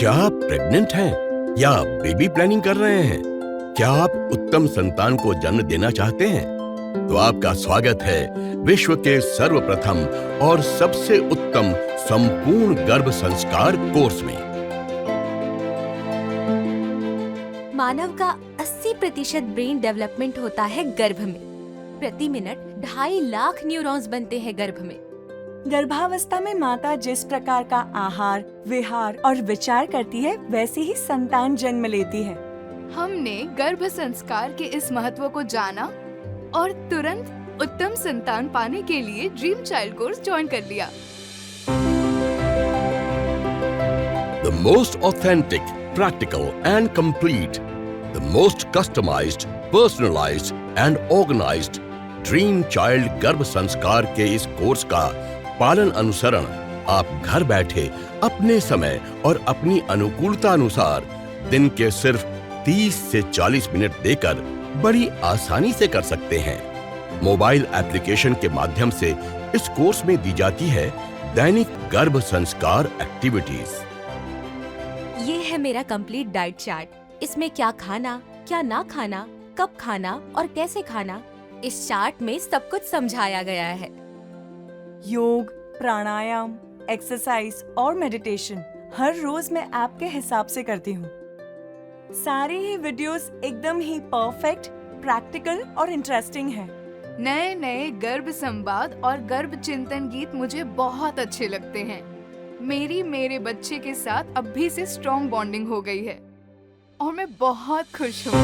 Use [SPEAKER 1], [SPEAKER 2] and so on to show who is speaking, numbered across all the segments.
[SPEAKER 1] क्या आप प्रेग्नेंट हैं या बेबी प्लानिंग कर रहे हैं? क्या आप उत्तम संतान को जन्म देना चाहते हैं? तो आपका स्वागत है विश्व के सर्वप्रथम और सबसे उत्तम संपूर्ण गर्भ संस्कार कोर्स में।
[SPEAKER 2] मानव का 80% ब्रेन डेवलपमेंट होता है गर्भ में। प्रति मिनट 2.5 लाख न्यूरॉन्स बनते हैं गर्भ में।
[SPEAKER 3] गर्भावस्था में माता जिस प्रकार का आहार, विहार और विचार करती है, वैसे ही संतान जन्म लेती है।
[SPEAKER 4] हमने गर्भ संस्कार के इस महत्व को जाना और तुरंत उत्तम संतान पाने के लिए ड्रीम चाइल्ड कोर्स ज्वाइन कर लिया।
[SPEAKER 1] The most authentic, practical and complete, the most customized, personalized and organized dream child गर्भ संस्कार के इस कोर्स का पालन अनुसरण आप घर बैठे अपने समय और अपनी अनुकूलता अनुसार दिन के सिर्फ 30 से 40 मिनट देकर बड़ी आसानी से कर सकते हैं। मोबाइल एप्लीकेशन के माध्यम से इस कोर्स में दी जाती है दैनिक गर्भ संस्कार एक्टिविटीज।
[SPEAKER 2] ये है मेरा कंप्लीट डाइट चार्ट। इसमें क्या खाना, क्या ना खाना, कब खाना और कैसे खाना, इस चार्ट में सब कुछ समझाया गया है।
[SPEAKER 3] योग, प्राणायाम, एक्सरसाइज और मेडिटेशन हर रोज मैं ऐप के हिसाब से करती हूँ। सारे ही वीडियोस एकदम ही परफेक्ट, प्रैक्टिकल और इंटरेस्टिंग हैं।
[SPEAKER 4] नए नए गर्भ संवाद और गर्भ चिंतन गीत मुझे बहुत अच्छे लगते हैं। मेरे बच्चे के साथ अब भी से स्ट्रॉन्ग बॉन्डिंग हो गई है और मैं बहुत खुश हूँ।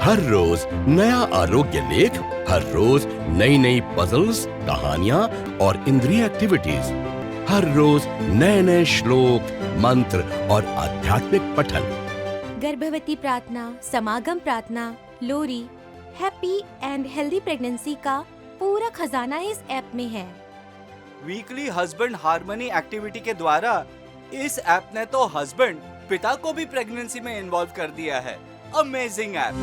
[SPEAKER 1] हर रोज नया आरोग्य लेख, हर रोज नई नई पजल्स, कहानियाँ और इंद्रिय एक्टिविटीज, हर रोज नए नए श्लोक, मंत्र और आध्यात्मिक पठन।
[SPEAKER 2] गर्भवती प्रार्थना, समागम प्रार्थना, लोरी, हैप्पी एंड हेल्दी प्रेगनेंसी का पूरा खजाना इस ऐप में है।
[SPEAKER 5] वीकली हस्बैंड हार्मनी एक्टिविटी के द्वारा इस ऐप ने तो हस्बैंड पिता को भी प्रेगनेंसी में इन्वॉल्व कर दिया है। Amazing app.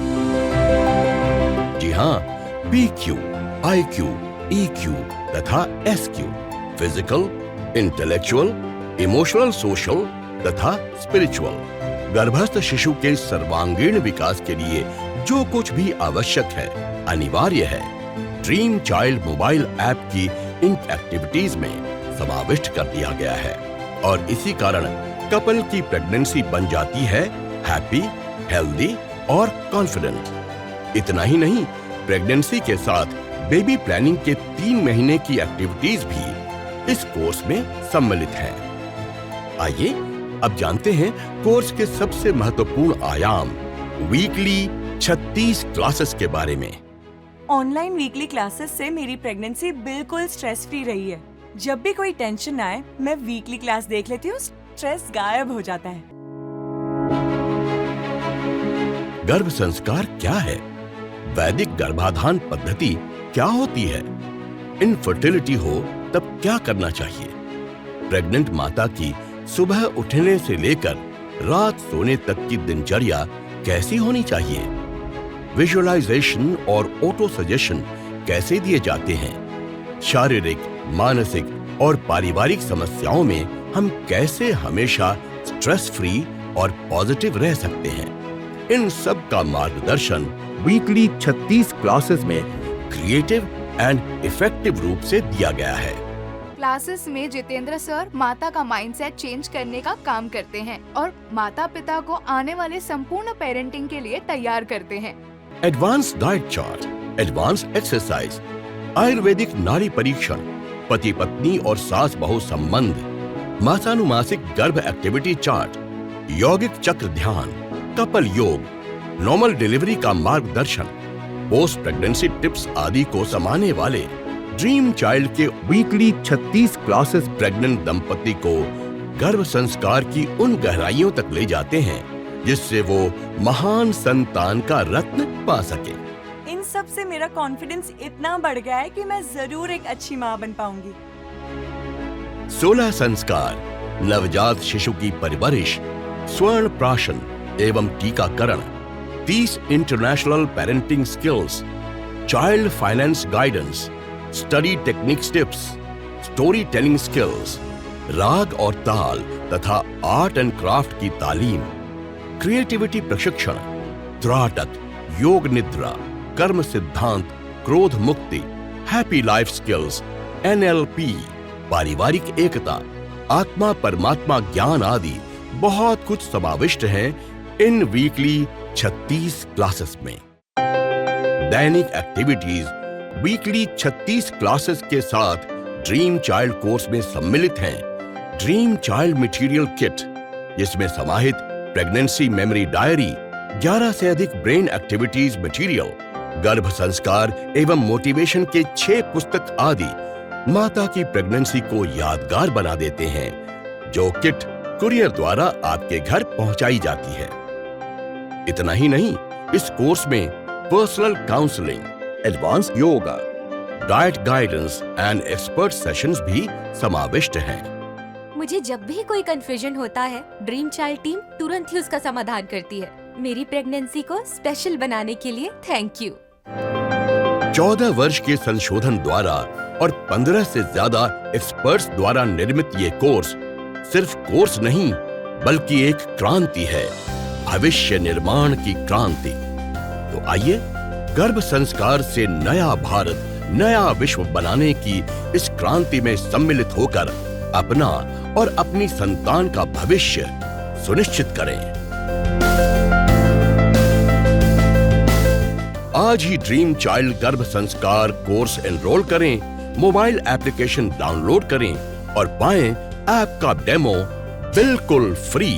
[SPEAKER 1] जी हाँ, PQ, IQ, EQ तथा SQ, physical, intellectual, emotional, social तथा स्पिरिचुअल गर्भस्थ शिशु के सर्वांगीण विकास के लिए जो कुछ भी आवश्यक है, अनिवार्य है, ड्रीम चाइल्ड मोबाइल ऐप की इन एक्टिविटीज में समाविष्ट कर दिया गया है। और इसी कारण कपल की प्रेगनेंसी बन जाती है हैप्पी, हेल्दी और कॉन्फिडेंट। इतना ही नहीं, प्रेगनेंसी के साथ बेबी प्लानिंग के 3 महीने की एक्टिविटीज भी इस कोर्स में सम्मिलित हैं। आइए अब जानते हैं कोर्स के सबसे महत्वपूर्ण आयाम, वीकली 36 क्लासेस के बारे में।
[SPEAKER 3] ऑनलाइन वीकली क्लासेस से मेरी प्रेगनेंसी बिल्कुल स्ट्रेस फ्री रही है। जब भी कोई टेंशन आए, मैं वीकली क्लास देख लेती हूँ, स्ट्रेस गायब हो जाता है।
[SPEAKER 1] गर्भ संस्कार क्या है? वैदिक गर्भाधान पद्धति क्या होती है? इनफर्टिलिटी हो तब क्या करना चाहिए? प्रेग्नेंट माता की सुबह उठने से लेकर रात सोने तक की दिनचर्या कैसी होनी चाहिए? विजुअलाइजेशन और ऑटो सजेशन कैसे दिए जाते हैं? शारीरिक, मानसिक और पारिवारिक समस्याओं में हम कैसे हमेशा स्ट्रेस फ्री और पॉजिटिव रह सकते हैं? इन सब का मार्गदर्शन वीकली 36 क्लासेस में क्रिएटिव एंड इफेक्टिव रूप से दिया गया है।
[SPEAKER 4] क्लासेस में जितेंद्र सर माता का माइंडसेट चेंज करने का काम करते हैं और माता पिता को आने वाले संपूर्ण पेरेंटिंग के लिए तैयार करते हैं।
[SPEAKER 1] Advance diet chart, advance exercise, Ayurvedic नाड़ी परीक्षण, पति पत्नी और सास बहू संबंध, मासानुमासिक गर्भ एक्टिविटी चार्ट, यौगिक चक्र ध्यान, कपल योग, नॉर्मल डिलीवरी का मार्गदर्शन, पोस्ट प्रेगनेंसी टिप्स आदि को समाने वाले ड्रीम चाइल्ड के वीकली 36 क्लासेस प्रेग्नेंट दंपति को गर्भ संस्कार की उन गहराइयों तक ले जाते हैं जिससे वो महान संतान का रत्न पा सके।
[SPEAKER 3] इन सब से मेरा कॉन्फिडेंस इतना बढ़ गया है कि मैं जरूर एक अच्छी माँ बन पाऊंगी।
[SPEAKER 1] 16 संस्कार, नवजात शिशु की परवरिश, स्वर्ण प्राशन एवं टीकाकरण, 30 international parenting skills, child finance guidance, study techniques tips, story telling skills, राग और ताल तथा आर्ट एंड क्राफ्ट की तालीम, क्रिएटिविटी प्रशिक्षण, त्राटक, योग निद्रा, कर्म सिद्धांत, क्रोध मुक्ति, हैप्पी लाइफ स्किल्स, NLP, पारिवारिक एकता, आत्मा परमात्मा ज्ञान आदि बहुत कुछ समाविष्ट है इन वीकली 36 क्लासेस में। दैनिक एक्टिविटीज वीकली 36 क्लासेस के साथ ड्रीम चाइल्ड कोर्स में सम्मिलित हैं। ड्रीम चाइल्ड मटेरियल किट, जिसमें समाहित प्रेगनेंसी मेमोरी डायरी, 11 से अधिक ब्रेन एक्टिविटीज मटेरियल, गर्भ संस्कार एवं मोटिवेशन के 6 पुस्तक आदि माता की प्रेगनेंसी को यादगार बना देते हैं, जो किट कुरियर द्वारा आपके घर पहुंचाई जाती है। इतना ही नहीं, इस कोर्स में personal counselling, advance yoga, diet guidance and expert sessions भी समाविष्ट हैं।
[SPEAKER 2] मुझे जब भी कोई कंफ्यूजन होता है, ड्रीम चाइल्ड टीम तुरंत ही उसका समाधान करती है। मेरी प्रेगनेंसी को स्पेशल बनाने के लिए थैंक यू।
[SPEAKER 1] 14 वर्ष के संशोधन द्वारा और 15 से ज्यादा एक्सपर्ट्स द्वारा निर्मित ये कोर्स सिर्फ कोर्स नहीं, बल्कि एक क्रांति है, भविष्य निर्माण की क्रांति। तो आइए गर्भ संस्कार से नया भारत, नया विश्व बनाने की इस क्रांति में सम्मिलित होकर अपना और अपनी संतान का भविष्य सुनिश्चित करें। आज ही ड्रीम चाइल्ड गर्भ संस्कार कोर्स एनरोल करें, मोबाइल एप्लीकेशन डाउनलोड करें और पाएं ऐप का डेमो बिल्कुल फ्री।